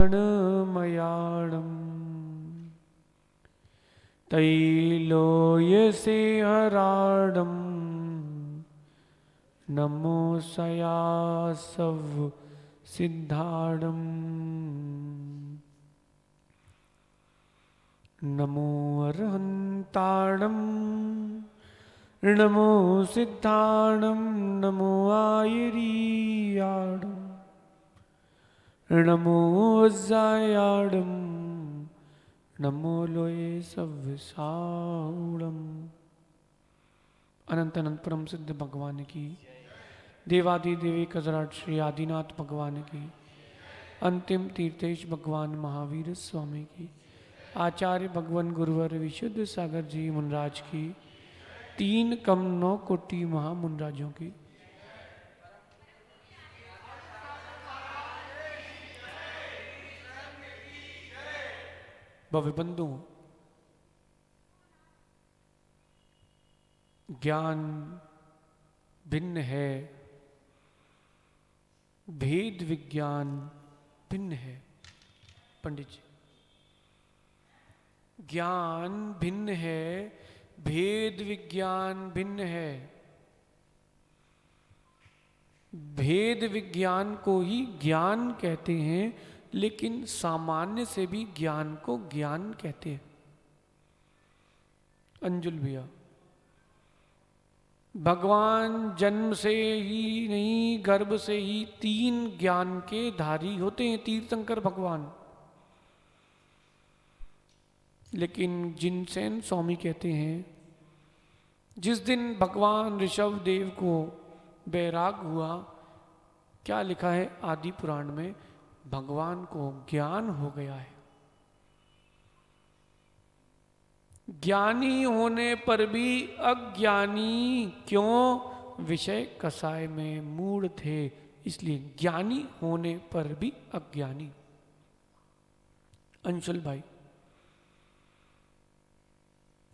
मयाणम् तैलोयसेहराडम् नमो सयासव सिद्धाडम् नमो अर्हन्ताडम् नमो सिद्धाडम् नमो आयरीयाडम् नमो जायाडम् नमो लोये सव्यसाउडम्। अनंत अनंत परम सिद्ध भगवान की, देवादि देवी कजराट श्री आदिनाथ भगवान की, अंतिम तीर्थेश भगवान महावीर स्वामी की, आचार्य भगवान गुरुवर विशुद्ध सागर जी मुनराज की, 3 कम 9 कोटि महामुनराजों की। भव्य बंधु, ज्ञान भिन्न है, भेद विज्ञान भिन्न है। पंडित जी, ज्ञान भिन्न है, भेद विज्ञान भिन्न है। भेद विज्ञान को ही ज्ञान कहते हैं, लेकिन सामान्य से भी ज्ञान को ज्ञान कहते हैं। अंजुल भैया, भगवान जन्म से ही नहीं, गर्भ से ही 3 ज्ञान के धारी होते हैं, तीर्थंकर भगवान। लेकिन जिनसेन स्वामी कहते हैं, जिस दिन भगवान ऋषभ देव को बैराग हुआ, क्या लिखा है आदि पुराण में, भगवान को ज्ञान हो गया है। ज्ञानी होने पर भी अज्ञानी क्यों? विषय कसाय में मूढ़ थे, इसलिए ज्ञानी होने पर भी अज्ञानी। अंशुल भाई,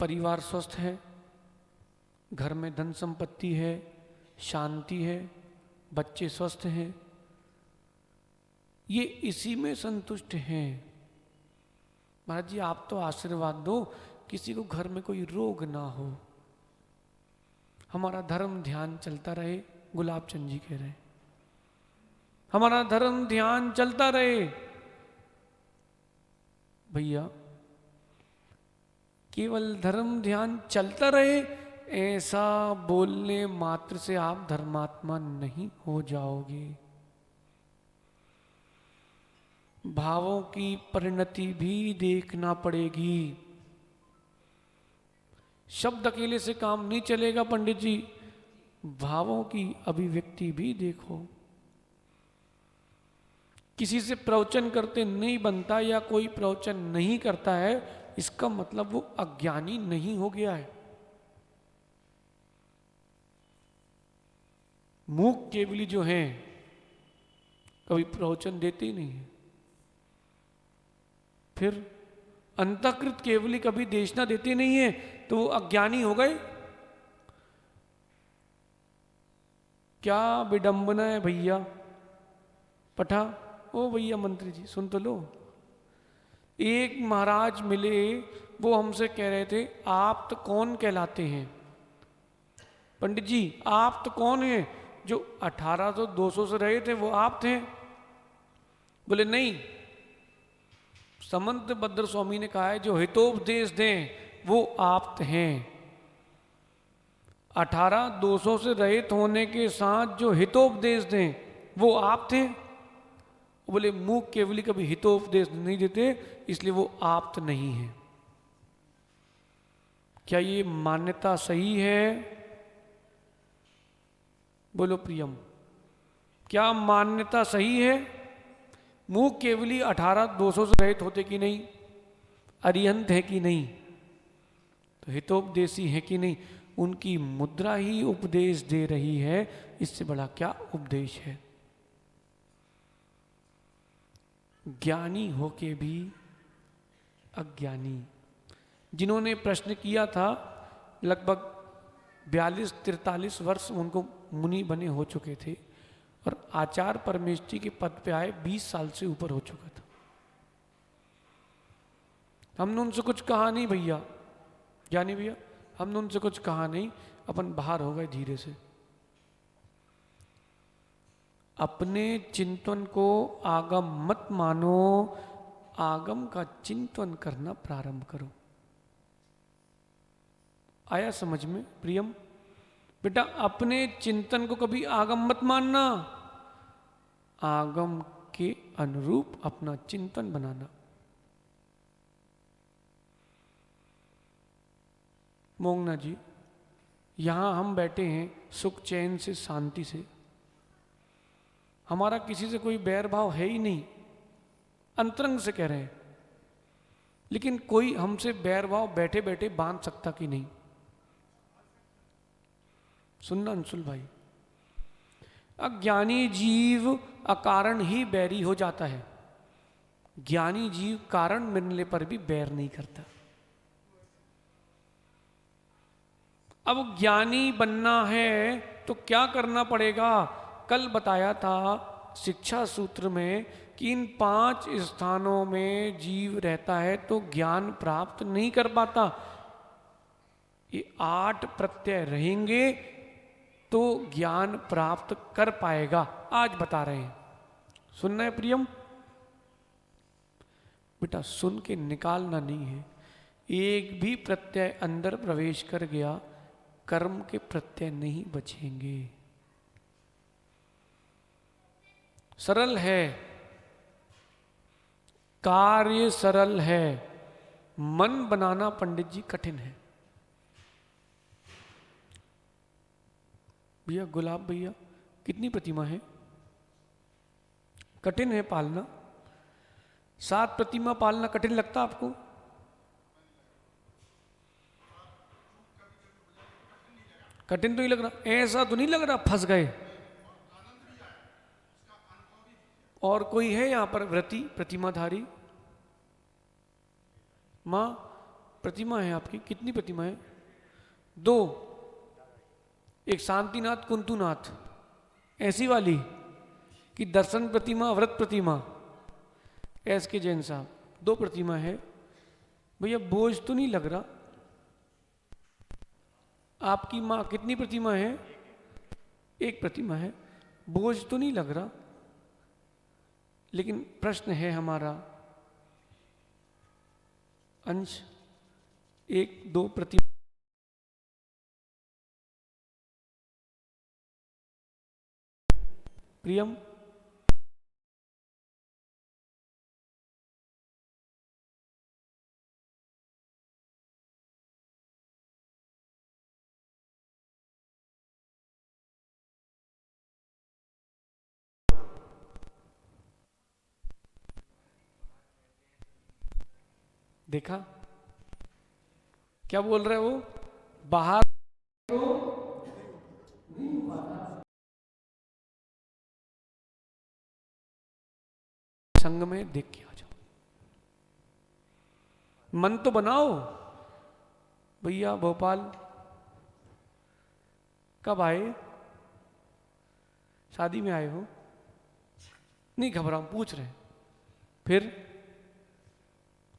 परिवार स्वस्थ है, घर में धन संपत्ति है, शांति है, बच्चे स्वस्थ हैं, ये इसी में संतुष्ट हैं। महाराज जी, आप तो आशीर्वाद दो, किसी को घर में कोई रोग ना हो, हमारा धर्म ध्यान चलता रहे। गुलाब चंद जी कह रहे हैं, हमारा धर्म ध्यान चलता रहे। भैया, केवल धर्म ध्यान चलता रहे, ऐसा बोलने मात्र से आप धर्मात्मा नहीं हो जाओगे। भावों की परिणति भी देखना पड़ेगी। शब्द अकेले से काम नहीं चलेगा पंडित जी, भावों की अभिव्यक्ति भी देखो। किसी से प्रवचन करते नहीं बनता, या कोई प्रवचन नहीं करता है, इसका मतलब वो अज्ञानी नहीं हो गया है। मूक केवली जो हैं, कभी प्रवचन देते ही नहीं है। फिर अंतःकृत केवली कभी देशना देते नहीं है, तो वो अज्ञानी हो गए। क्या विडंबना है भैया। पठा, ओ भैया मंत्री जी सुन तो लो। एक महाराज मिले, वो हमसे कह रहे थे, आप तो कौन कहलाते हैं? पंडित जी, आप तो कौन है? जो 1800-200 से रहे थे वो आप थे? बोले नहीं, समंत भद्र स्वामी ने कहा है जो हितोपदेश दें वो आप हैं। 1800-200 से रहित होने के साथ जो हितोपदेश दें वो आप थे। बोले मूक केवली कभी हितोपदेश नहीं देते, इसलिए वो आप नहीं है। क्या ये मान्यता सही है? बोलो प्रियम, क्या मान्यता सही है? मूक केवली 1800-200 से रहित होते कि नहीं? अरिहंत है कि नहीं? तो हितोपदेशी है कि नहीं? उनकी मुद्रा ही उपदेश दे रही है, इससे बड़ा क्या उपदेश है? ज्ञानी होके भी अज्ञानी। जिन्होंने प्रश्न किया था, लगभग 42-43 वर्ष उनको मुनि बने हो चुके थे, और आचार्य परमेष्ठी के पद पे आए 20 साल से ऊपर हो चुका था। हमने उनसे कुछ कहा नहीं भैया, ज्ञानी भैया, हमने उनसे कुछ कहा नहीं, अपन बाहर हो गए धीरे से। अपने चिंतन को आगम मत मानो, आगम का चिंतन करना प्रारंभ करो। आया समझ में प्रियम? बेटा अपने चिंतन को कभी आगम मत मानना, आगम के अनुरूप अपना चिंतन बनाना। मोंगना जी, यहां हम बैठे हैं सुख चैन से, शांति से, हमारा किसी से कोई बैर भाव है ही नहीं, अंतरंग से कह रहे हैं। लेकिन कोई हमसे बैर भाव बैठे बैठे बांध सकता कि नहीं? सुनना अंशुल भाई, अज्ञानी जीव अकारण ही बैरी हो जाता है, ज्ञानी जीव कारण मिलने पर भी बैर नहीं करता। अब ज्ञानी बनना है तो क्या करना पड़ेगा? कल बताया था शिक्षा सूत्र में कि इन 5 स्थानों में जीव रहता है तो ज्ञान प्राप्त नहीं कर पाता। ये 8 प्रत्यय रहेंगे तो ज्ञान प्राप्त कर पाएगा। आज बता रहे हैं, सुनना है प्रियम? बेटा सुन के निकालना नहीं है। एक भी प्रत्यय अंदर प्रवेश कर गया, कर्म के प्रत्यय नहीं बचेंगे। सरल है, कार्य सरल है, मन बनाना पंडित जी कठिन है। भैया गुलाब भैया, कितनी प्रतिमा है? कठिन है पालना। 7 प्रतिमा पालना कठिन लगता आपको? कठिन तो ही लग रहा, ऐसा तो नहीं लग रहा फंस गए। और कोई है यहां पर व्रती प्रतिमाधारी? मां प्रतिमा है आपकी? कितनी प्रतिमा है? 2, एक शांतिनाथ कुंतुनाथ, ऐसी वाली कि दर्शन प्रतिमा व्रत प्रतिमा? एस के जैन साहब 2 प्रतिमा है। भैया बोझ तो नहीं लग रहा? आपकी माँ कितनी प्रतिमा है? 1 प्रतिमा है, बोझ तो नहीं लग रहा? लेकिन प्रश्न है हमारा, अंश 1-2 प्रतिमा प्रियम? देखा क्या बोल रहे हो? बाहर तो नहीं हो पाता, संग में देख के आ जाओ, मन तो बनाओ। भैया भोपाल कब आए? शादी में आए हो? नहीं घबराओ, पूछ रहे हैं। फिर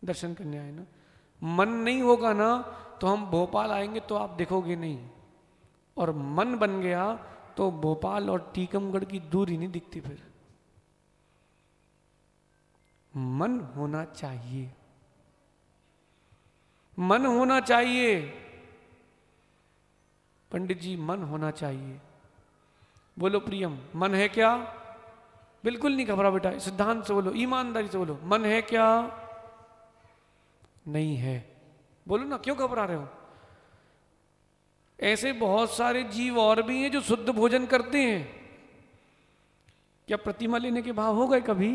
दर्शन करने आए ना? मन नहीं होगा ना तो हम भोपाल आएंगे तो आप देखोगे नहीं, और मन बन गया तो भोपाल और टीकमगढ़ की दूरी नहीं दिखती। फिर मन होना चाहिए, मन होना चाहिए पंडित जी, मन होना चाहिए। बोलो प्रियम, मन है क्या? बिल्कुल नहीं घबरा बेटा, सिद्धांत से बोलो, ईमानदारी से बोलो, मन है क्या? नहीं है। बोलो ना, क्यों घबरा रहे हो? ऐसे बहुत सारे जीव और भी हैं जो शुद्ध भोजन करते हैं। क्या प्रतिमा लेने के भाव हो गए कभी?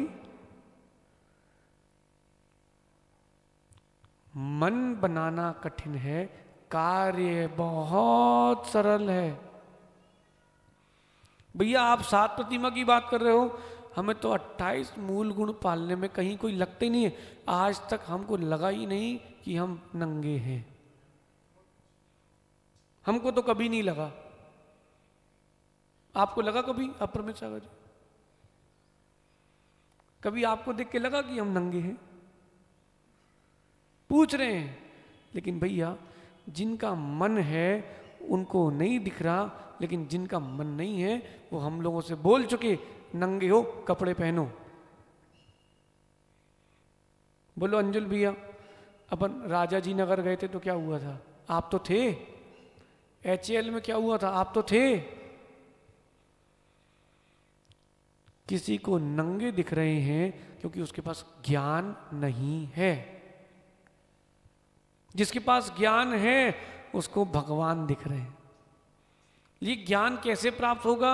मन बनाना कठिन है, कार्य बहुत सरल है। भैया आप 7 प्रतिमा की बात कर रहे हो, हमें तो 28 मूल गुण पालने में कहीं कोई लगते नहीं है। आज तक हमको लगा ही नहीं कि हम नंगे हैं, हमको तो कभी नहीं लगा। आपको लगा कभी? अप्रमेय सागर जी, कभी आपको देख के लगा कि हम नंगे हैं? पूछ रहे हैं। लेकिन भैया जिनका मन है उनको नहीं दिख रहा, लेकिन जिनका मन नहीं है वो हम लोगों से बोल चुके, नंगे हो कपड़े पहनो। बोलो अंजुल भैया, अपन राजा जी नगर गए थे तो क्या हुआ था? आप तो थे। HAL में क्या हुआ था? आप तो थे। किसी को नंगे दिख रहे हैं क्योंकि उसके पास ज्ञान नहीं है। जिसके पास ज्ञान है उसको भगवान दिख रहे हैं। ये ज्ञान कैसे प्राप्त होगा?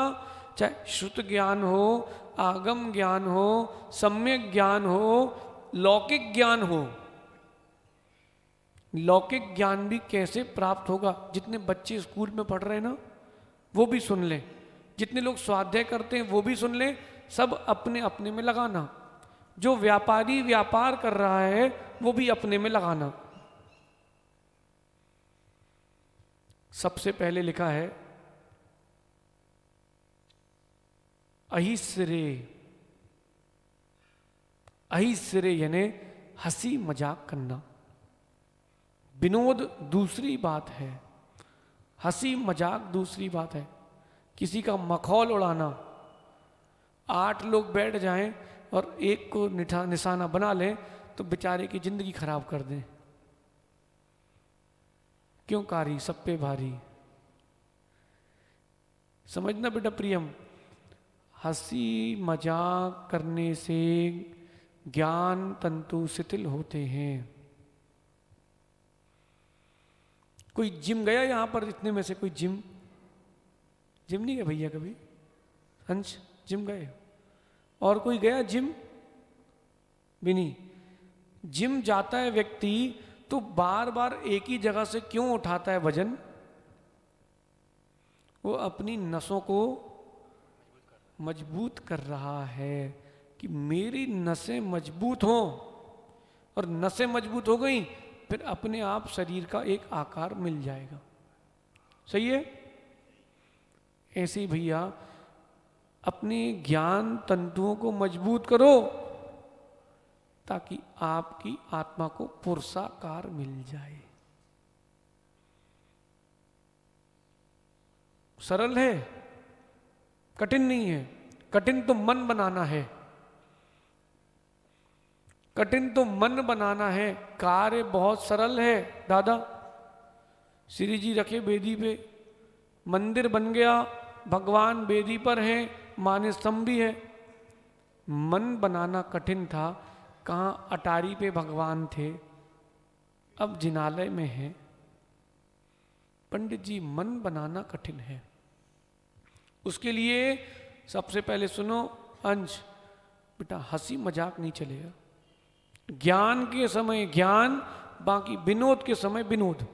चाहे श्रुत ज्ञान हो, आगम ज्ञान हो, सम्यक ज्ञान हो, लौकिक ज्ञान हो। लौकिक ज्ञान भी कैसे प्राप्त होगा? जितने बच्चे स्कूल में पढ़ रहे हैं ना, वो भी सुन लें। जितने लोग स्वाध्याय करते हैं वो भी सुन लें। सब अपने अपने में लगाना। जो व्यापारी व्यापार कर रहा है वो भी अपने में लगाना। सबसे पहले लिखा है अहिस्रे। अहिस्रे यानी हंसी मजाक करना। विनोद दूसरी बात है, हंसी मजाक दूसरी बात है। किसी का मखौल उड़ाना, 8 लोग बैठ जाएं और एक को निशाना बना लें तो बेचारे की जिंदगी खराब कर दें। क्यों कारी सब पे भारी। समझना बेटा प्रियम, हंसी मजाक करने से ज्ञान तंतु शिथिल होते हैं। कोई जिम गया यहां पर? इतने में से कोई जिम नहीं गया भैया कभी? हंस जिम गए? और कोई गया जिम? भी नहीं। जिम जाता है व्यक्ति तो बार बार एक ही जगह से क्यों उठाता है वजन? वो अपनी नसों को मजबूत कर रहा है कि मेरी नसें मजबूत हों। और नसें मजबूत हो गई फिर अपने आप शरीर का एक आकार मिल जाएगा। सही है? ऐसे ही भैया अपने ज्ञान तंतुओं को मजबूत करो ताकि आपकी आत्मा को पुरुषाकार मिल जाए। सरल है, कठिन नहीं है। कठिन तो मन बनाना है। कठिन तो मन बनाना है। कार्य बहुत सरल है दादा। श्री जी रखे बेदी पे, मंदिर बन गया, भगवान बेदी पर हैं, माने स्तंभ भी है। मन बनाना कठिन था। कहाँ अटारी पे भगवान थे, अब जिनालय में है। पंडित जी मन बनाना कठिन है। उसके लिए सबसे पहले सुनो अंश, बेटा हंसी मजाक नहीं चलेगा। ज्ञान के समय ज्ञान, बाकी विनोद के समय विनोद।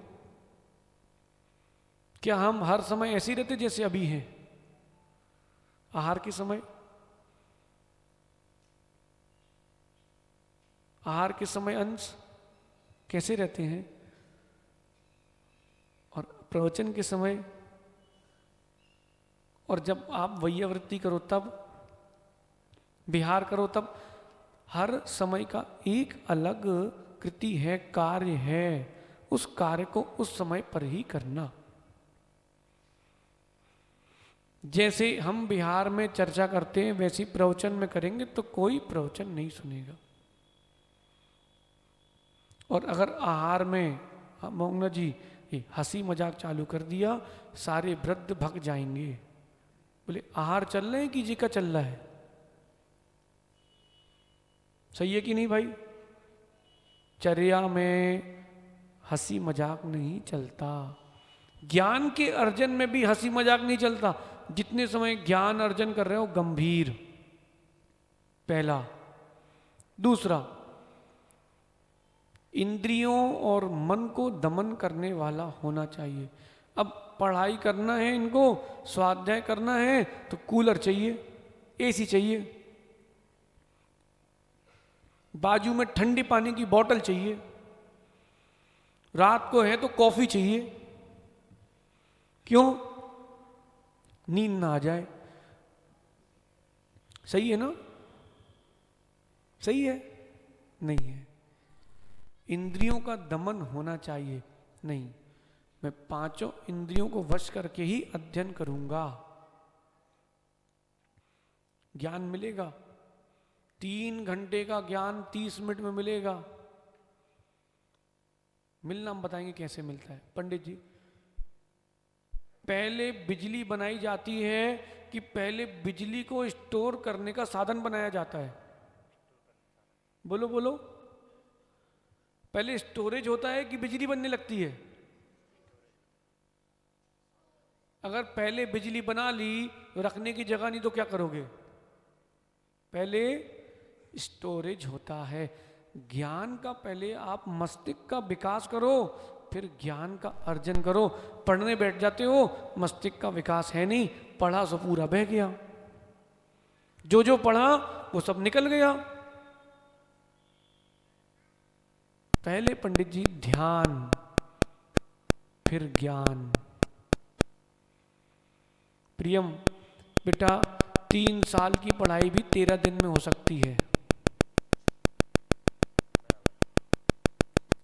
क्या हम हर समय ऐसे ही रहते जैसे अभी हैं? आहार के समय, आहार के समय अंश कैसे रहते हैं? और प्रवचन के समय, और जब आप वैयावृत्ति करो तब, विहार करो तब, हर समय का एक अलग कृति है, कार्य है। उस कार्य को उस समय पर ही करना। जैसे हम बिहार में चर्चा करते हैं वैसी प्रवचन में करेंगे तो कोई प्रवचन नहीं सुनेगा। और अगर आहार में मोंगना जी हंसी मजाक चालू कर दिया, सारे वृद्ध भग जाएंगे। बोले आहार चल रहे हैं कि जी का चल रहा है? सही है कि नहीं भाई? चर्या में हंसी मजाक नहीं चलता। ज्ञान के अर्जन में भी हंसी मजाक नहीं चलता। जितने समय ज्ञान अर्जन कर रहे हो गंभीर, पहला। दूसरा, इंद्रियों और मन को दमन करने वाला होना चाहिए। अब पढ़ाई करना है, इनको स्वाध्याय करना है तो कूलर चाहिए, एसी चाहिए, बाजू में ठंडे पानी की बोतल चाहिए, रात को है तो कॉफी चाहिए। क्यों? नींद ना आ जाए। सही है ना? सही है? नहीं है। इंद्रियों का दमन होना चाहिए, नहीं, मैं पांचों इंद्रियों को वश करके ही अध्ययन करूंगा। ज्ञान मिलेगा, 3 घंटे का ज्ञान 30 मिनट में मिलेगा। मिलना हम बताएंगे कैसे मिलता है। पंडित जी, पहले बिजली बनाई जाती है कि पहले बिजली को स्टोर करने का साधन बनाया जाता है? बोलो बोलो। पहले स्टोरेज होता है कि बिजली बनने लगती है? अगर पहले बिजली बना ली, रखने की जगह नहीं तो क्या करोगे? पहले स्टोरेज होता है। ज्ञान का पहले आप मस्तिष्क का विकास करो, फिर ज्ञान का अर्जन करो। पढ़ने बैठ जाते हो, मस्तिष्क का विकास है नहीं, पढ़ा सो पूरा बह गया, जो जो पढ़ा वो सब निकल गया। पहले पंडित जी ध्यान, फिर ज्ञान। प्रियम बेटा, 3 साल की पढ़ाई भी 13 दिन में हो सकती है।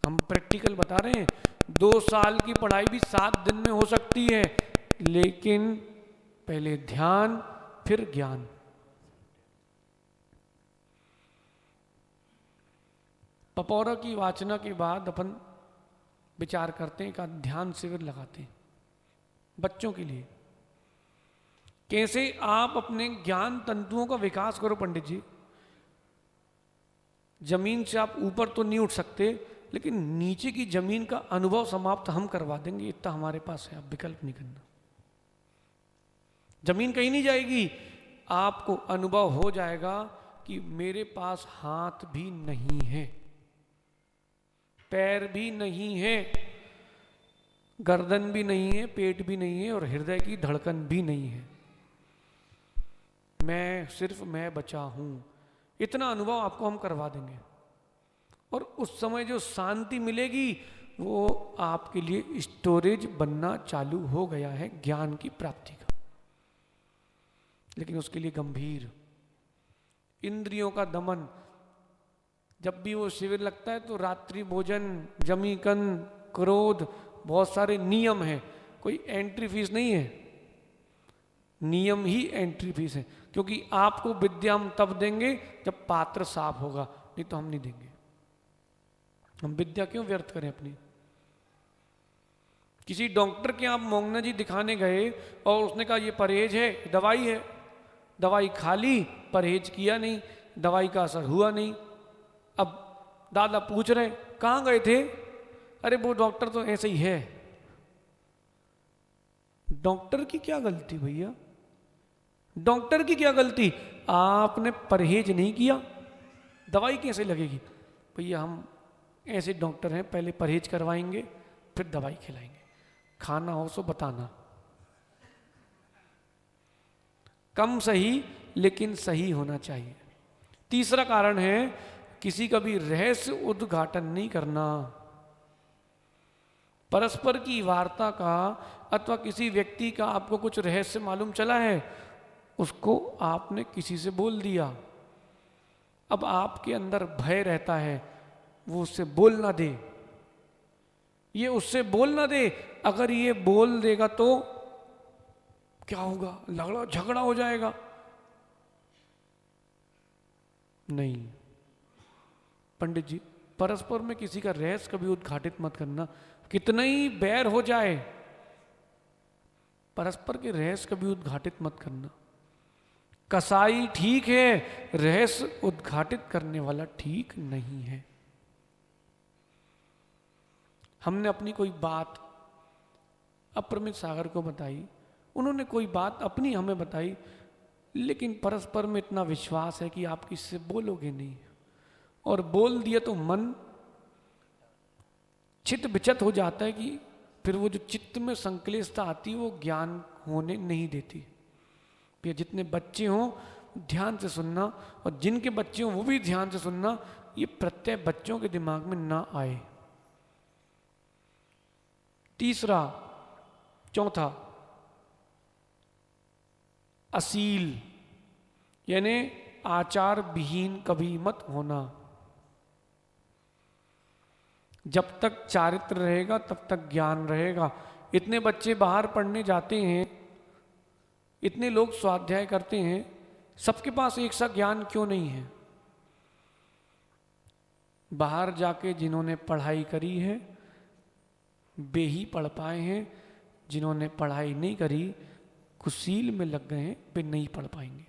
हम प्रैक्टिकल बता रहे हैं। 2 साल की पढ़ाई भी 7 दिन में हो सकती है, लेकिन पहले ध्यान फिर ज्ञान। पपौरा की वाचना के बाद अपन विचार करते हैं, का ध्यान शिविर लगाते हैं बच्चों के लिए। कैसे आप अपने ज्ञान तंतुओं का विकास करो पंडित जी। जमीन से आप ऊपर तो नहीं उठ सकते, लेकिन नीचे की जमीन का अनुभव समाप्त हम करवा देंगे, इतना हमारे पास है, आप विकल्प नहीं करना। जमीन कहीं नहीं जाएगी, आपको अनुभव हो जाएगा कि मेरे पास हाथ भी नहीं है, पैर भी नहीं है, गर्दन भी नहीं है, पेट भी नहीं है, और हृदय की धड़कन भी नहीं है। मैं बचा हूं, इतना अनुभव आपको हम करवा देंगे। और उस समय जो शांति मिलेगी वो आपके लिए स्टोरेज बनना चालू हो गया है ज्ञान की प्राप्ति का। लेकिन उसके लिए गंभीर इंद्रियों का दमन। जब भी वो शिविर लगता है तो रात्रि भोजन, जमीकन, क्रोध, बहुत सारे नियम हैं। कोई एंट्री फीस नहीं है, नियम ही एंट्री फीस है। क्योंकि आपको विद्या हम तब देंगे जब पात्र साफ होगा, नहीं तो हम नहीं देंगे। हम विद्या क्यों व्यर्थ करें अपनी। किसी डॉक्टर के आप मोंगना जी दिखाने गए और उसने कहा ये परहेज है, दवाई है, दवाई खा ली, परहेज किया नहीं, दवाई का असर हुआ नहीं। अब दादा पूछ रहे कहाँ गए थे? अरे वो डॉक्टर तो ऐसे ही है। डॉक्टर की क्या गलती भैया? डॉक्टर की क्या गलती? आपने परहेज नहीं किया, दवाई कैसे लगेगी? भैया हम ऐसे डॉक्टर हैं, पहले परहेज करवाएंगे फिर दवाई खिलाएंगे। खाना हो सो बताना, कम सही लेकिन सही होना चाहिए। तीसरा कारण है, किसी का भी रहस्य उद्घाटन नहीं करना। परस्पर की वार्ता का अथवा किसी व्यक्ति का आपको कुछ रहस्य मालूम चला है, उसको आपने किसी से बोल दिया। अब आपके अंदर भय रहता है, वो उससे बोल ना दे, ये उससे बोल ना दे। अगर ये बोल देगा तो क्या होगा? लड़ाई झगड़ा हो जाएगा। नहीं पंडित जी, परस्पर में किसी का रहस्य कभी उद्घाटित मत करना। कितना ही बैर हो जाए, परस्पर के रहस्य कभी उद्घाटित मत करना। कसाई ठीक है, रहस्य उद्घाटित करने वाला ठीक नहीं है। हमने अपनी कोई बात अप्रमित सागर को बताई, उन्होंने कोई बात अपनी हमें बताई, लेकिन परस्पर में इतना विश्वास है कि आप किससे बोलोगे नहीं, और बोल दिया तो मन चित विचत हो जाता है कि फिर वो जो चित्त में संक्लेशता आती है वो ज्ञान होने नहीं देती। फिर जितने बच्चे हों ध्यान से सुनना, और जिनके बच्चे हों वो भी ध्यान से सुनना, ये प्रत्यय बच्चों के दिमाग में ना आए। तीसरा, चौथा, असील यानी आचार विहीन कभी मत होना। जब तक चारित्र रहेगा तब तक ज्ञान रहेगा। इतने बच्चे बाहर पढ़ने जाते हैं, इतने लोग स्वाध्याय करते हैं, सबके पास एक सा ज्ञान क्यों नहीं है? बाहर जाके जिन्होंने पढ़ाई करी है वे ही पढ़ पाए हैं, जिन्होंने पढ़ाई नहीं करी कुशील में लग गए हैं वे नहीं पढ़ पाएंगे।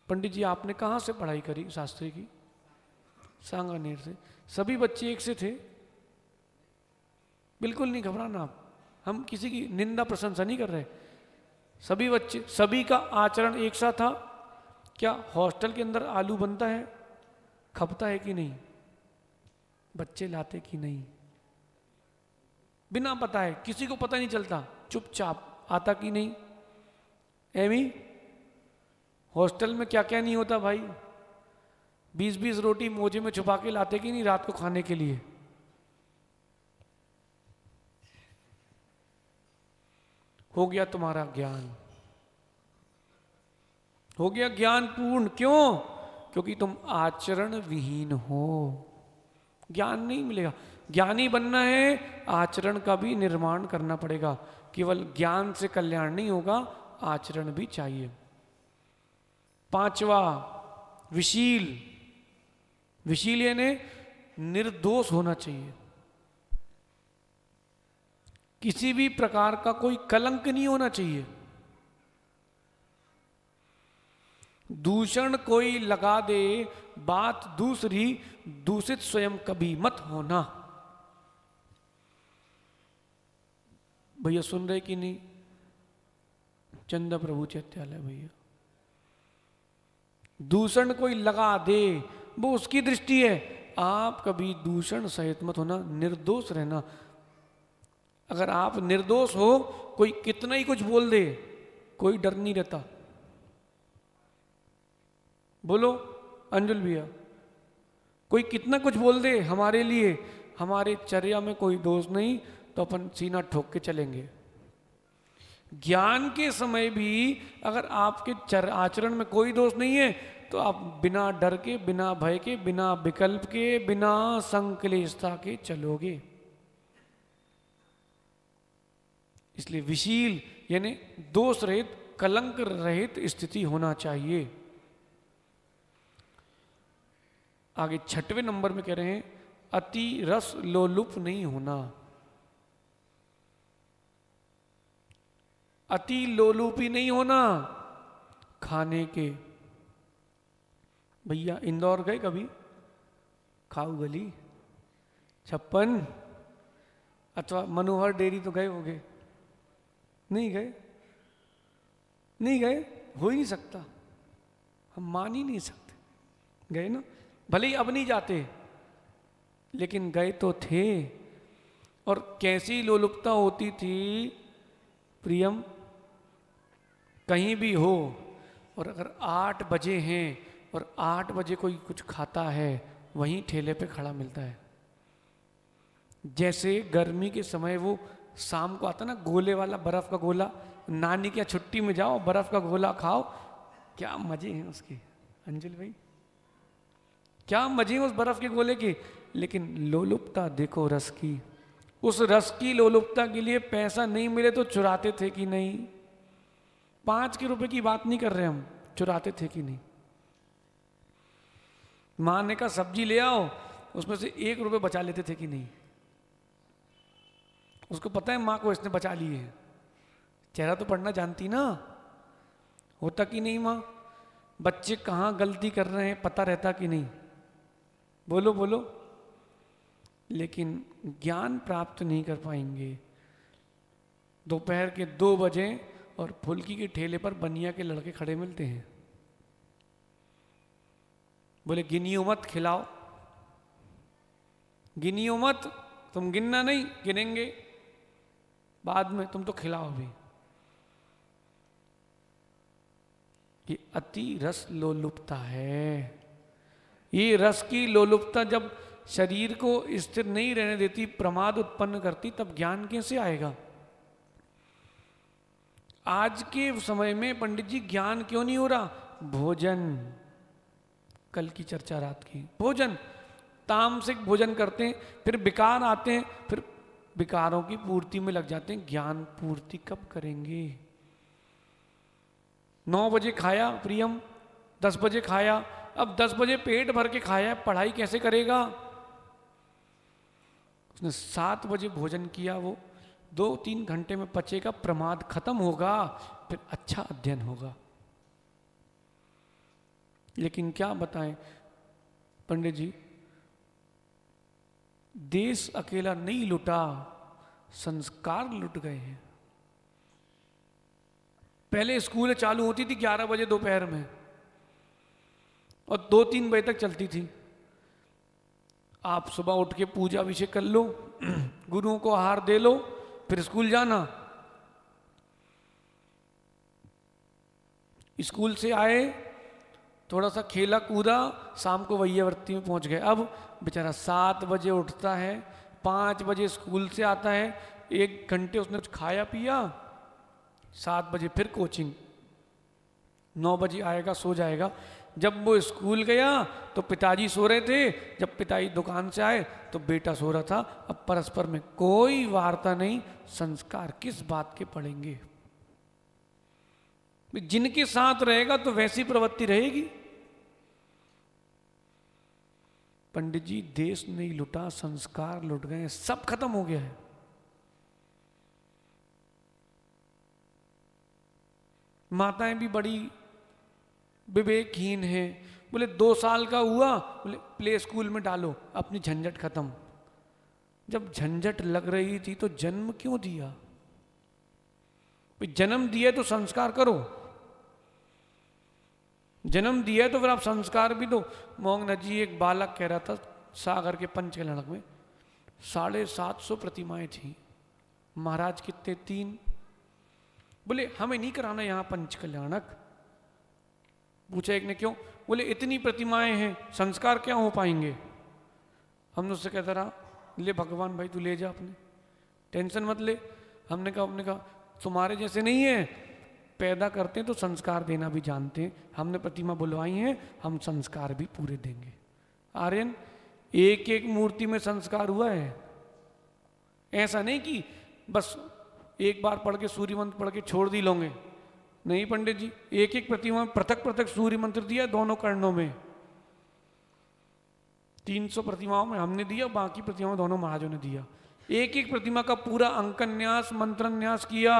पंडित जी आपने कहाँ से पढ़ाई करी शास्त्री की? सांगानेर से। सभी बच्चे एक से थे? बिल्कुल नहीं घबराना आप, हम किसी की निंदा प्रशंसा नहीं कर रहे। सभी बच्चे, सभी का आचरण एक सा था। क्या हॉस्टल के अंदर आलू बनता है, खपता है कि नहीं? बच्चे लाते कि नहीं? बिना पता है, किसी को पता नहीं चलता, चुपचाप आता कि नहीं? एमी हॉस्टल में क्या क्या नहीं होता भाई, 20-20 रोटी मोजे में छुपा के लाते कि नहीं रात को खाने के लिए? हो गया तुम्हारा ज्ञान, हो गया ज्ञान पूर्ण। क्यों? क्योंकि तुम आचरण विहीन हो, ज्ञान नहीं मिलेगा। ज्ञानी बनना है, आचरण का भी निर्माण करना पड़ेगा। केवल ज्ञान से कल्याण नहीं होगा, आचरण भी चाहिए। पांचवा विशील। विशील यानी निर्दोष होना चाहिए, किसी भी प्रकार का कोई कलंक नहीं होना चाहिए। दूषण कोई लगा दे, बात दूसरी, दूषित स्वयं कभी मत होना। भैया सुन रहे कि नहीं? चंदा प्रभु चैत्यालय भैया। दूषण कोई लगा दे वो उसकी दृष्टि है, आप कभी दूषण सहित मत होना, निर्दोष रहना। अगर आप निर्दोष हो, कोई कितना ही कुछ बोल दे, कोई डर नहीं रहता। बोलो अंजुल भैया, कोई कितना कुछ बोल दे हमारे लिए, हमारे चर्या में कोई दोष नहीं तो अपन सीना ठोक के चलेंगे। ज्ञान के समय भी अगर आपके आचरण में कोई दोष नहीं है तो आप बिना डर के, बिना भय के, बिना विकल्प के, बिना संक्लेशता के चलोगे। इसलिए विशील यानी दोष रहित, कलंक रहित स्थिति होना चाहिए। आगे 6वें नंबर में कह रहे हैं अति रस लोलुप नहीं होना। अति लोलुपी नहीं होना खाने के। भैया इंदौर गए कभी? खाऊ गली, 56 अथवा मनोहर डेयरी तो गए होगे? नहीं गए? नहीं गए, हो ही नहीं सकता, हम मान ही नहीं सकते। गए ना? भले ही अब नहीं जाते, लेकिन गए तो थे। और कैसी लोलुपता होती थी प्रियम, कहीं भी हो और अगर 8 बजे हैं और 8 बजे कोई कुछ खाता है, वहीं ठेले पे खड़ा मिलता है। जैसे गर्मी के समय वो शाम को आता ना गोले वाला, बर्फ का गोला, नानी के छुट्टी में जाओ बर्फ का गोला खाओ, क्या मजे हैं उसके अंजुल भाई, क्या मजे हैं उस बर्फ के गोले के। लेकिन लोलुपता देखो रस की, उस रस की लोलुपता के लिए पैसा नहीं मिले तो चुराते थे कि नहीं? 5 के रुपए की बात नहीं कर रहे हम, चुराते थे कि नहीं? माँ ने कहा सब्जी ले आओ, उसमें से 1 रुपए बचा लेते थे कि नहीं? उसको पता है माँ को इसने बचा लिए है, चेहरा तो पढ़ना जानती ना, होता कि नहीं माँ? बच्चे कहाँ गलती कर रहे हैं पता रहता कि नहीं? बोलो बोलो। लेकिन ज्ञान प्राप्त नहीं कर पाएंगे। दोपहर के 2 बजे और फुल्की के ठेले पर बनिया के लड़के खड़े मिलते हैं, बोले गिनियो मत, खिलाओ। गिनियो मत, तुम गिनना नहीं, गिनेंगे बाद में, तुम तो खिलाओ भी। ये अति रस लोलुपता है। ये रस की लोलुपता जब शरीर को स्थिर नहीं रहने देती, प्रमाद उत्पन्न करती, तब ज्ञान कैसे आएगा? आज के समय में पंडित जी ज्ञान क्यों नहीं हो रहा? भोजन, कल की चर्चा रात की, भोजन। तामसिक भोजन करते हैं, फिर विकार आते हैं, फिर विकारों की पूर्ति में लग जाते हैं। ज्ञान पूर्ति कब करेंगे? 9 बजे खाया प्रियम, 10 बजे खाया, अब 10 बजे पेट भर के खाया, पढ़ाई कैसे करेगा? उसने 7 बजे भोजन किया, वो 2-3 घंटे में पचेगा, प्रमाद खत्म होगा, फिर अच्छा अध्ययन होगा। लेकिन क्या बताएं पंडित जी, देश अकेला नहीं लुटा, संस्कार लुट गए हैं। पहले स्कूल चालू होती थी 11 बजे दोपहर में और 2-3 बजे तक चलती थी। आप सुबह उठ के पूजा अभिषेक कर लो, गुरुओं को आहार दे लो, फिर स्कूल जाना। स्कूल से आए, थोड़ा सा खेला कूदा, शाम को वैयावर्ती में पहुंच गए। अब बेचारा 7 बजे उठता है, 5 बजे स्कूल से आता है, 1 घंटे उसने कुछ खाया पिया, 7 बजे फिर कोचिंग, 9 बजे आएगा, सो जाएगा। जब वो स्कूल गया तो पिताजी सो रहे थे, जब पिताजी दुकान से आए तो बेटा सो रहा था। अब परस्पर में कोई वार्ता नहीं, संस्कार किस बात के पड़ेंगे? जिनके साथ रहेगा तो वैसी प्रवृत्ति रहेगी। पंडित जी, देश नहीं लुटा, संस्कार लुट गए, सब खत्म हो गया है। माताएं भी बड़ी विवेकहीन है। बोले 2 साल का हुआ, बोले प्ले स्कूल में डालो, अपनी झंझट खत्म। जब झंझट लग रही थी तो जन्म क्यों दिया? जन्म दिया तो संस्कार करो, जन्म दिया तो फिर आप संस्कार भी दो। मोहन जी, एक बालक कह रहा था सागर के पंचकल्याणक में 750 प्रतिमाएं थी। महाराज कितने? 3। बोले हमें नहीं कराना यहाँ पंचकल्याणक। पूछा एक ने, क्यों? बोले इतनी प्रतिमाएं हैं, संस्कार क्या हो पाएंगे? हमने उससे कहता रहा, ले भगवान भाई तू ले जा, अपने टेंशन मत ले। हमने कहा तुम्हारे जैसे नहीं है, पैदा करते हैं तो संस्कार देना भी जानते हैं। हमने प्रतिमा बुलवाई है, हम संस्कार भी पूरे देंगे। आर्यन, एक एक मूर्ति में संस्कार हुआ है। ऐसा नहीं कि बस एक बार पढ़ के सूर्य मंत्र पढ़ के छोड़ दी लोगे। नहीं पंडित जी, एक एक प्रतिमा में पृथक पृथक सूर्य मंत्र दिया, दोनों कर्णों में। 300 प्रतिमाओं में हमने दिया, बाकी प्रतिमाओं दोनों महाराजों ने दिया। एक एक प्रतिमा का पूरा अंकन्यास मंत्रन्यास किया।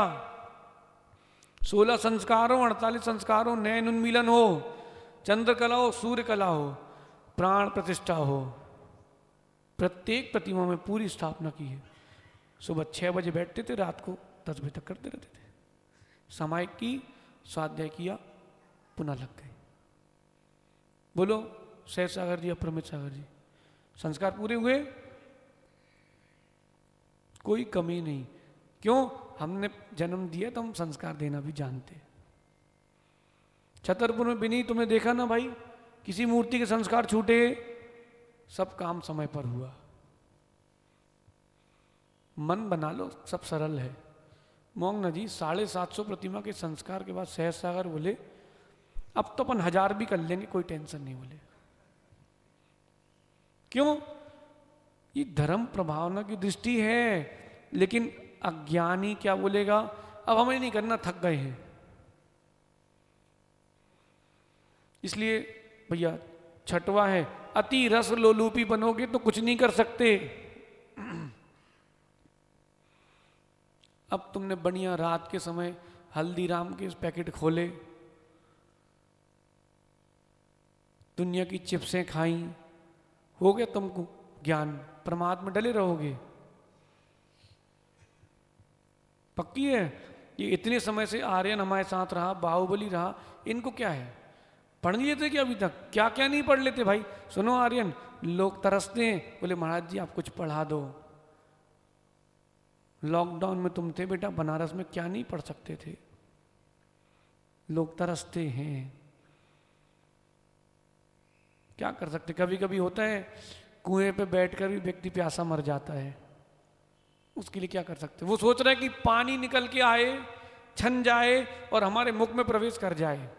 16 संस्कार हो, 48 संस्कार हो, नयन उन्मीलन हो, चंद्रकला हो, सूर्य कला हो, प्राण प्रतिष्ठा हो, प्रत्येक प्रतिमा में पूरी स्थापना की है। सुबह 6 बजे बैठते थे, रात को 10 बजे तक करते रहते थे। सामायिक की, स्वाध्याय किया, पुनः लग गए। बोलो सहज सागर जी, अप्रमित सागर जी, संस्कार पूरे हुए? कोई कमी नहीं। क्यों? हमने जन्म दिया तो हम संस्कार देना भी जानते। छतरपुर में बिनी तुमने देखा ना भाई, किसी मूर्ति के संस्कार छूटे, सब काम समय पर हुआ। मन बना लो, सब सरल है। मोंगना जी 750 प्रतिमा के संस्कार के बाद सहज सागर बोले अब तो अपन 1000 भी कर लेंगे, कोई टेंशन नहीं। बोले क्यों? ये धर्म प्रभावना की दृष्टि है, लेकिन अज्ञानी क्या बोलेगा, अब हमें नहीं करना, थक गए हैं। इसलिए भैया 6वां है, अति रस लोलूपी बनोगे तो कुछ नहीं कर सकते। अब तुमने बढ़िया रात के समय हल्दीराम के पैकेट खोले, दुनिया की चिप्सें खाई, हो गया तुमको ज्ञान, प्रमाद में डले रहोगे। पक्की है। ये इतने समय से आर्यन हमारे साथ रहा, बाहुबली रहा, इनको क्या है? पढ़ नहीं लेते क्या अभी तक? क्या क्या नहीं पढ़ लेते भाई। सुनो आर्यन, लोग तरसते हैं, बोले महाराज जी आप कुछ पढ़ा दो। लॉकडाउन में तुम थे बेटा, बनारस में क्या नहीं पढ़ सकते थे? लोग तरसते हैं, क्या कर सकते? कभी कभी होता है कुएं पे बैठकर भी व्यक्ति प्यासा मर जाता है, उसके लिए क्या कर सकते? वो सोच रहा है कि पानी निकल के आए, छन जाए और हमारे मुख में प्रवेश कर जाए।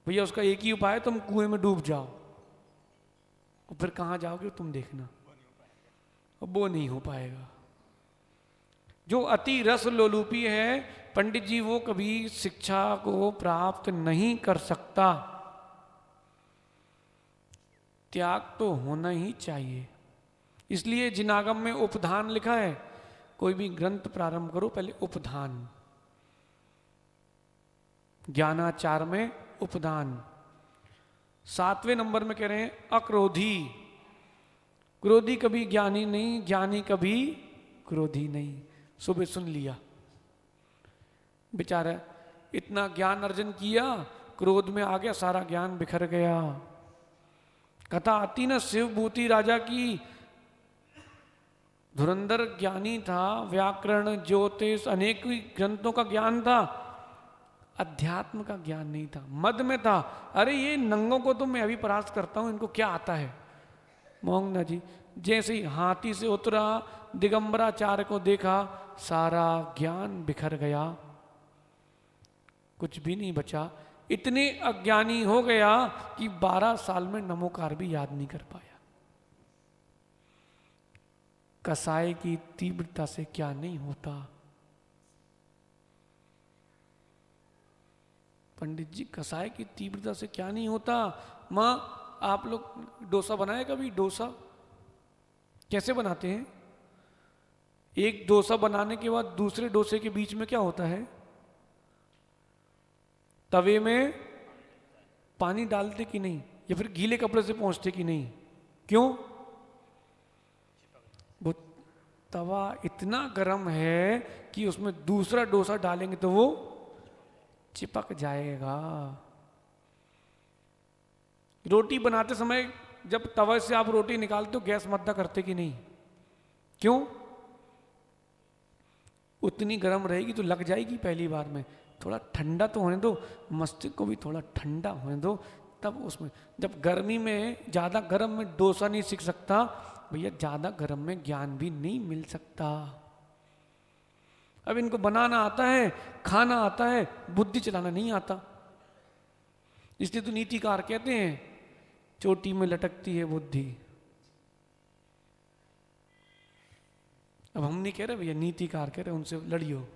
भैया उसका एक ही उपाय है, तुम कुएं में डूब जाओ, और फिर कहाँ जाओगे तुम देखना, अब वो नहीं हो पाएगा। जो अति रस लोलुपी है पंडित जी, वो कभी शिक्षा को प्राप्त नहीं कर सकता। त्याग तो होना ही चाहिए। इसलिए जिनागम में उपधान लिखा है, कोई भी ग्रंथ प्रारंभ करो पहले उपधान, ज्ञानाचार में उपधान। 7वें नंबर में कह रहे हैं अक्रोधी। क्रोधी कभी ज्ञानी नहीं, ज्ञानी कभी क्रोधी नहीं। सुबह सुन लिया, बेचारा इतना ज्ञान अर्जन किया, क्रोध में आ गया, सारा ज्ञान बिखर गया। कथा आती ना शिवभूति राजा की, धुरंधर ज्ञानी था, व्याकरण ज्योतिष अनेक ग्रंथों का ज्ञान था, अध्यात्म का ज्ञान नहीं था, मद में था। अरे ये नंगों को तो मैं अभी परास्त करता हूं, इनको क्या आता है। मोहंगना जी जैसे ही हाथी से उतरा, दिगंबराचार्य को देखा, सारा ज्ञान बिखर गया, कुछ भी नहीं बचा। इतने अज्ञानी हो गया कि 12 साल में नमोकार भी याद नहीं कर पाया। कसाय की तीव्रता से क्या नहीं होता। पंडित जी कसाय की तीव्रता से क्या नहीं होता। माँ आप लोग डोसा बनाए कभी? डोसा कैसे बनाते हैं? एक डोसा बनाने के बाद दूसरे डोसे के बीच में क्या होता है? तवे में पानी डालते कि नहीं, या फिर गीले कपड़े से पोंछते कि नहीं? क्यों? वो तवा इतना गर्म है कि उसमें दूसरा डोसा डालेंगे तो वो चिपक जाएगा। रोटी बनाते समय जब तवे से आप रोटी निकालते हो, गैस मद्दा करते कि नहीं? क्यों? उतनी गर्म रहेगी तो लग जाएगी पहली बार में। थोड़ा ठंडा तो होने दो, मस्तिष्क को भी थोड़ा ठंडा होने दो, तब उसमें। जब गर्मी में ज़्यादा गर्म में डोसा नहीं सीख सकता भैया, ज़्यादा गर्म में ज्ञान भी नहीं मिल सकता। अब इनको बनाना आता है, खाना आता है, बुद्धि चलाना नहीं आता। इसलिए तो नीतिकार कहते हैं चोटी में लटकती है बुद्धि। अब हम नहीं कह रहे भैया, नीतिकार कह रहे, उनसे लड़ियो।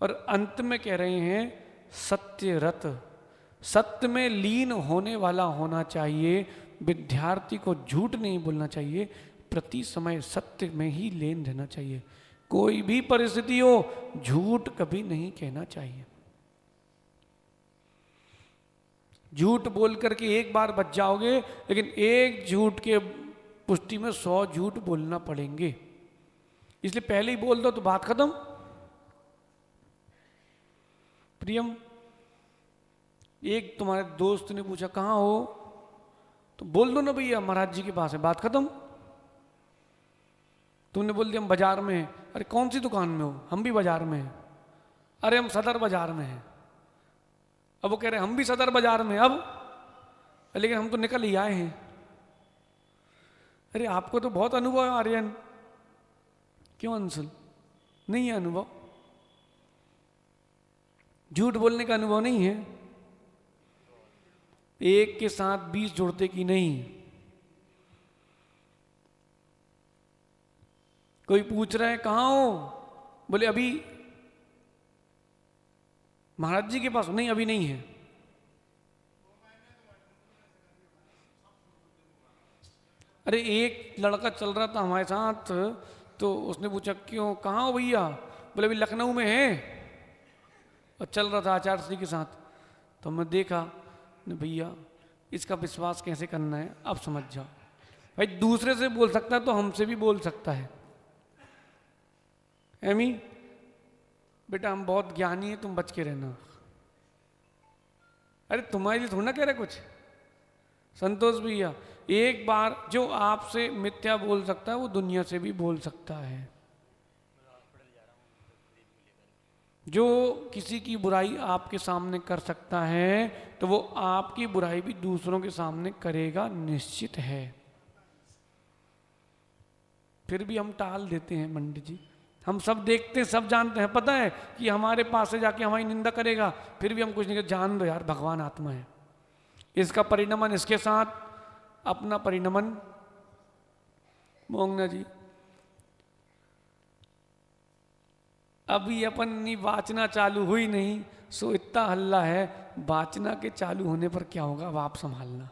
और अंत में कह रहे हैं सत्य रत, सत्य में लीन होने वाला होना चाहिए। विद्यार्थी को झूठ नहीं बोलना चाहिए, प्रति समय सत्य में ही लीन रहना चाहिए। कोई भी परिस्थिति हो, झूठ कभी नहीं कहना चाहिए। झूठ बोल करके एक बार बच जाओगे, लेकिन एक झूठ के पुष्टि में 100 झूठ बोलना पड़ेंगे। इसलिए पहले ही बोल दो तो बात खत्म। प्रियम, एक तुम्हारे दोस्त ने पूछा कहाँ हो, तो बोल दो ना भैया महाराज जी के पास है, बात खत्म। तुमने बोल दिया हम बाजार में हैं। अरे कौन सी दुकान में हो? हम भी बाजार में हैं। अरे हम सदर बाजार में हैं। अब वो कह रहे हम भी सदर बाजार में, अब लेकिन हम तो निकल ही आए हैं। अरे आपको तो बहुत अनुभव है आर्यन। क्यों अंशुल, नहीं है अनुभव? झूठ बोलने का अनुभव नहीं है? एक के साथ 20 जोड़ते कि नहीं? कोई पूछ रहा है कहाँ हो, बोले अभी महाराज जी के पास। नहीं अभी नहीं है। अरे एक लड़का चल रहा था हमारे साथ, तो उसने पूछा क्यों, कहाँ हो भैया? बोले अभी लखनऊ में है, और चल रहा था आचार्य श्री के साथ। तो मैं देखा, भैया इसका विश्वास कैसे करना है अब समझ जाओ। भाई दूसरे से बोल सकता है तो हमसे भी बोल सकता है। एमी बेटा हम बहुत ज्ञानी है, तुम बच के रहना। अरे तुम्हारे लिए थोड़ा ना कह रहे कुछ। संतोष भैया, एक बार जो आपसे मिथ्या बोल सकता है वो दुनिया से भी बोल सकता है। जो किसी की बुराई आपके सामने कर सकता है तो वो आपकी बुराई भी दूसरों के सामने करेगा, निश्चित है। फिर भी हम टाल देते हैं पंडित जी। हम सब देखते हैं, सब जानते हैं, पता है कि हमारे पास से जाके हमारी निंदा करेगा, फिर भी हम कुछ नहीं कहते। जान दो यार, भगवान आत्मा है, इसका परिणमन इसके साथ, अपना परिणमन। मोंगना जी, अभी अपनी वाचना चालू हुई नहीं, सो इतना हल्ला है, वाचना के चालू होने पर क्या होगा अब आप संभालना।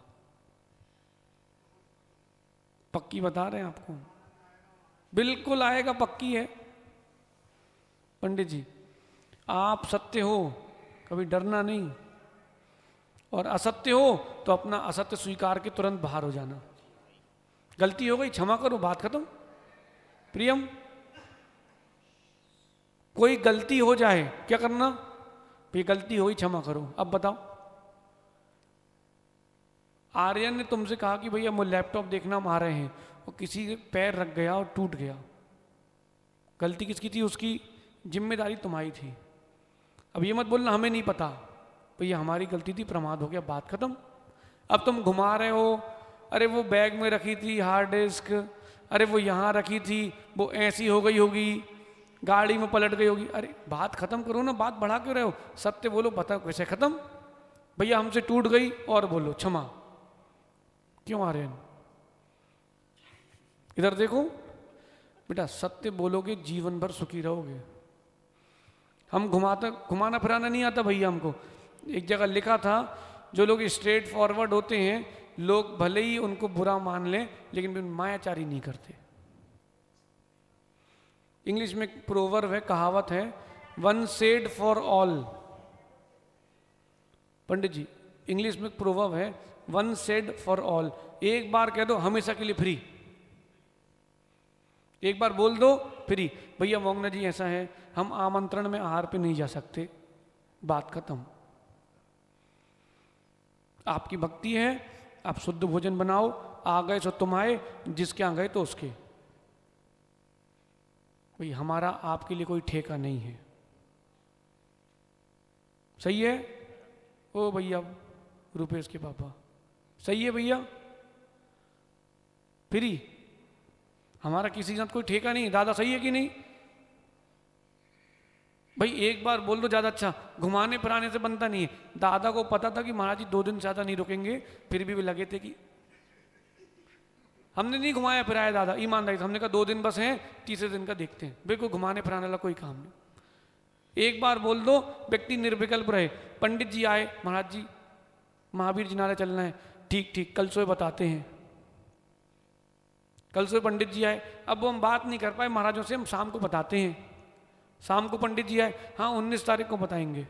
पक्की बता रहे हैं आपको, बिल्कुल आएगा, पक्की है पंडित जी। आप सत्य हो, कभी डरना नहीं, और असत्य हो तो अपना असत्य स्वीकार के तुरंत बाहर हो जाना। गलती हो गई, क्षमा करो, बात खत्म। प्रियम, कोई गलती हो जाए क्या करना? ये गलती हुई, क्षमा करो। अब बताओ, आर्यन ने तुमसे कहा कि भैया वो लैपटॉप देखना हम आ रहे हैं, और किसी के पैर रख गया और टूट गया, गलती किसकी थी? उसकी। जिम्मेदारी तुम्हारी थी। अब ये मत बोलना हमें नहीं पता, भैया हमारी गलती थी, प्रमाद हो गया, बात खत्म। अब तुम घुमा रहे हो, अरे वो बैग में रखी थी हार्ड डिस्क, अरे वो यहाँ रखी थी, वो ऐसी हो गई होगी, गाड़ी में पलट गई होगी। अरे बात खत्म करो ना, बात बढ़ा क्यों रहे हो? सत्य बोलो, बता कैसे खत्म। भैया हमसे टूट गई, और बोलो क्षमा। क्यों आ रहे हैं? इधर देखो बेटा, सत्य बोलोगे जीवन भर सुखी रहोगे। हम घुमाना फिराना नहीं आता भैया हमको। एक जगह लिखा था, जो लोग स्ट्रेट फॉरवर्ड होते हैं, लोग भले ही उनको बुरा मान लें, लेकिन वे मायाचारी नहीं करते। इंग्लिश में एक प्रोवर्ब है, कहावत है, one said for all. Pandit ji, English में एक प्रोवर्ब है, वन सेड फॉर ऑल। एक बार कह दो, हमेशा के लिए फ्री। एक बार बोल दो, फ्री। भैया मोंगना जी ऐसा है, हम आमंत्रण में आहार पे नहीं जा सकते, बात खत्म। आपकी भक्ति है, आप शुद्ध भोजन बनाओ, आ गए सो तुम आए, जिसके आ गए तो उसके। भाई हमारा आपके लिए कोई ठेका नहीं है, सही है? ओ भैया रुपेश के पापा, सही है भैया? फ्री, हमारा किसी के साथ कोई ठेका नहीं। दादा सही है कि नहीं? भाई एक बार बोल दो ज्यादा अच्छा, घुमाने फिराने से बनता नहीं है। दादा को पता था कि महाराज जी 2 दिन ज्यादा नहीं रुकेंगे, फिर भी वे लगे थे कि हमने नहीं घुमाया फिराया दादा, ईमानदारी से। हमने कहा 2 दिन बस हैं, तीसरे दिन का देखते हैं। बिल्कुल घुमाने फिराने वाला कोई काम नहीं। एक बार बोल दो, व्यक्ति निर्विकल्प रहे। पंडित जी आए, महाराज जी महावीर जी नारे चलना है, ठीक ठीक कल सुबह बताते हैं। कल सुबह पंडित जी आए, अब वो हम बात नहीं कर पाए महाराजों से, हम शाम को बताते हैं। शाम को पंडित जी आए, हाँ 19 तारीख को बताएंगे।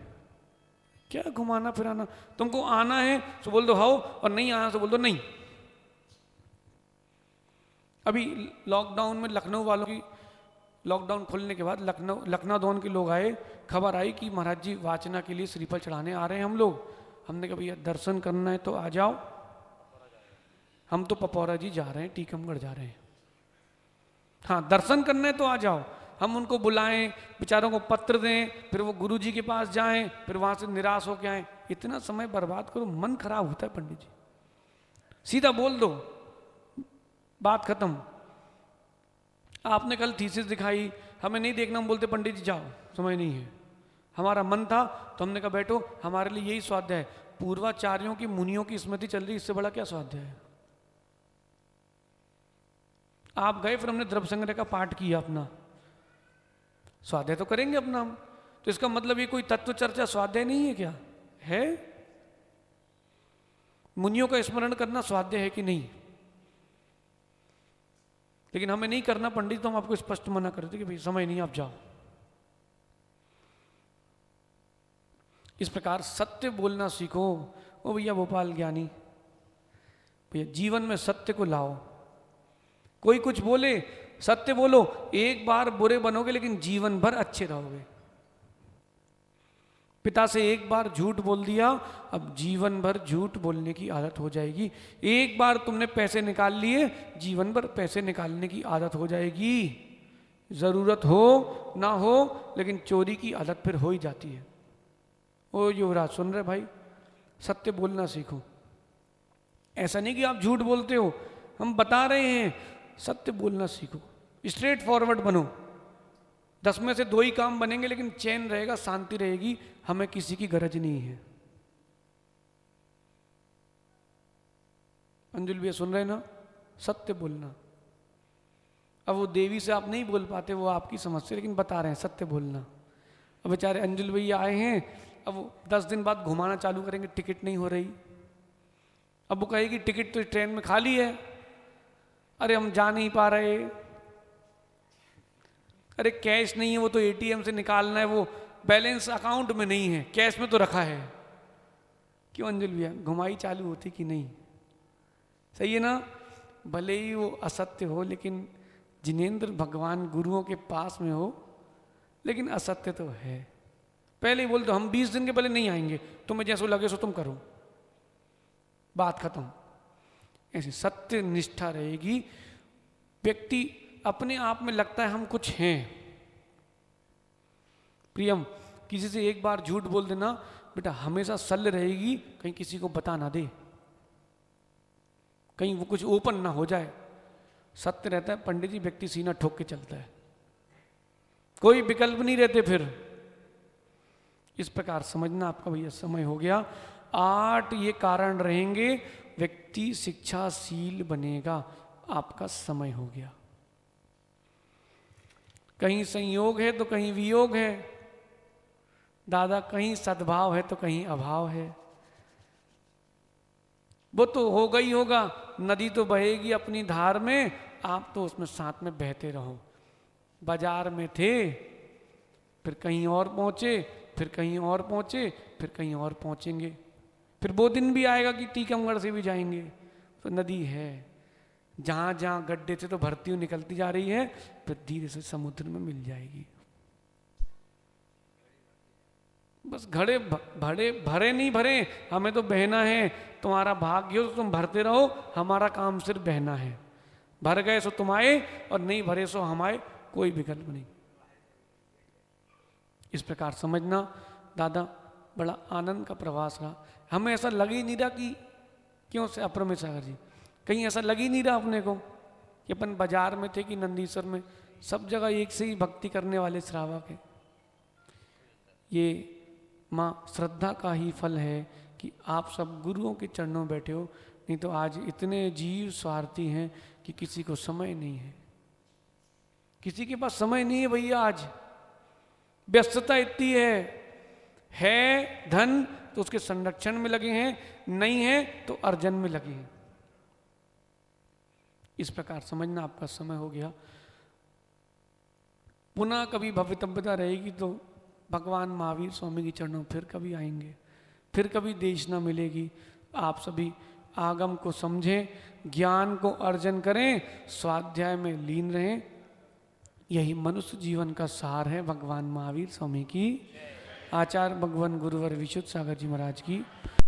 क्या घुमाना फिराना? तुमको आना है तो बोल दो हाओ, और नहीं आना तो बोल दो नहीं। अभी लॉकडाउन में लखनऊ वालों की, लॉकडाउन खुलने के बाद लखनऊ दोन के लोग आए, खबर आई कि महाराज जी वाचना के लिए श्रीफल चढ़ाने आ रहे हैं हम लोग। हमने कहा भैया दर्शन करना है तो आ जाओ, हम तो पपौरा जी जा रहे हैं, टीकमगढ़ जा रहे हैं। हाँ दर्शन करना है तो आ जाओ। हम उनको बुलाएं, बेचारों को पत्र दें, फिर वो गुरु जी के पास जाएं, फिर वहां से निराश होके आए। इतना समय बर्बाद करो, मन खराब होता है पंडित जी। सीधा बोल दो, बात खत्म। आपने कल थीसिस दिखाई, हमें नहीं देखना, हम बोलते पंडित जी जाओ, समय नहीं है। हमारा मन था तो हमने कहा बैठो, हमारे लिए यही स्वाध्याय है। पूर्वाचार्यों की, मुनियों की स्मृति चल रही, इससे बड़ा क्या स्वाध्याय है? आप गए, फिर हमने द्रव्य संग्रह का पाठ किया अपना, स्वाध्याय तो करेंगे अपना हम। तो इसका मतलब ये कोई तत्व चर्चा स्वाध्याय नहीं है क्या? है। मुनियों का स्मरण करना स्वाध्याय है कि नहीं? लेकिन हमें नहीं करना पंडित, तो हम आपको स्पष्ट मना करते कि भाई समय नहीं, आप जाओ। इस प्रकार सत्य बोलना सीखो। ओ भैया भोपाल ज्ञानी, भैया जीवन में सत्य को लाओ। कोई कुछ बोले, सत्य बोलो। एक बार बुरे बनोगे लेकिन जीवन भर अच्छे रहोगे। पिता से एक बार झूठ बोल दिया, अब जीवन भर झूठ बोलने की आदत हो जाएगी। एक बार तुमने पैसे निकाल लिए, जीवन भर पैसे निकालने की आदत हो जाएगी। जरूरत हो ना हो, लेकिन चोरी की आदत फिर हो ही जाती है। ओ युवराज सुन रहे भाई, सत्य बोलना सीखो। ऐसा नहीं कि आप झूठ बोलते हो, हम बता रहे हैं, सत्य बोलना सीखो, स्ट्रेट फॉरवर्ड बनो। 10 में से 2 ही काम बनेंगे, लेकिन चैन रहेगा, शांति रहेगी। हमें किसी की गरज नहीं है। अंजुल भैया सुन रहे ना, सत्य बोलना। अब वो देवी से आप नहीं बोल पाते, वो आपकी समस्या, लेकिन बता रहे हैं सत्य बोलना। अब बेचारे अंजुल भैया आए हैं, अब वो 10 दिन बाद घुमाना चालू करेंगे, टिकट नहीं हो रही। अब वो कहेगी टिकट तो ट्रेन में खाली है, अरे हम जा नहीं पा रहे, अरे कैश नहीं है, वो तो एटीएम से निकालना है, वो बैलेंस अकाउंट में नहीं है, कैश में तो रखा है। क्यों अंजुल भैया, घुमाई चालू होती कि नहीं? सही है ना? भले ही वो असत्य हो, लेकिन जिनेंद्र भगवान गुरुओं के पास में हो, लेकिन असत्य तो है। पहले ही बोल दो हम 20 दिन के पहले नहीं आएंगे, तुम्हें जैसो लगे सो तुम करो, बात खत्म। ऐसी सत्य निष्ठा रहेगी। व्यक्ति अपने आप में लगता है हम कुछ हैं। प्रियम, किसी से एक बार झूठ बोल देना बेटा, हमेशा सल्ल रहेगी, कहीं किसी को बता ना दे, कहीं वो कुछ ओपन ना हो जाए। सत्य रहता है पंडित जी, व्यक्ति सीना ठोक के चलता है, कोई विकल्प नहीं रहते फिर। इस प्रकार समझना। आपका भैया समय हो गया। 8 ये कारण रहेंगे, व्यक्ति शिक्षाशील बनेगा। आपका समय हो गया। कहीं संयोग है तो कहीं वियोग है दादा, कहीं सद्भाव है तो कहीं अभाव है। वो तो होगा ही होगा, नदी तो बहेगी अपनी धार में, आप तो उसमें साथ में बहते रहो। बाजार में थे, फिर कहीं और पहुंचे, फिर कहीं और पहुंचे, फिर कहीं और पहुंचेंगे। फिर वो दिन भी आएगा कि टीकमगढ़ से भी जाएंगे। तो नदी है, जहां जहां गड्ढे से तो भरती हुई निकलती जा रही है, फिर धीरे से समुद्र में मिल जाएगी। बस घड़े भरे नहीं भरे, हमें तो बहना है। तुम्हारा भाग्य हो तो तुम भरते रहो, हमारा काम सिर्फ बहना है। भर गए सो तुम आए, और नहीं भरे सो हम आए, कोई विकल्प नहीं। इस प्रकार समझना। दादा बड़ा आनंद का प्रवास रहा। हमें ऐसा लग ही नहीं रहा कि क्यों से अप्रमेय सागर जी, कहीं ऐसा लग ही नहीं रहा अपने को कि अपन बाजार में थे कि नंदीश्वर में। सब जगह एक से ही भक्ति करने वाले श्रावक है। ये माँ श्रद्धा का ही फल है कि आप सब गुरुओं के चरणों में बैठे हो। नहीं तो आज इतने जीव स्वार्थी हैं कि किसी को समय नहीं है, किसी के पास समय नहीं है भैया। आज व्यस्तता इतनी है धन तो उसके संरक्षण में लगे हैं, नहीं है तो अर्जन में लगे हैं। इस प्रकार समझना। आपका समय हो गया। पुनः कभी भवितव्यता रहेगी तो भगवान महावीर स्वामी के चरणों फिर कभी आएंगे, फिर कभी देशना मिलेगी। आप सभी आगम को समझें, ज्ञान को अर्जन करें, स्वाध्याय में लीन रहें। यही मनुष्य जीवन का सार है। भगवान महावीर स्वामी की, आचार्य भगवान गुरुवर विशुद्ध सागर जी महाराज की।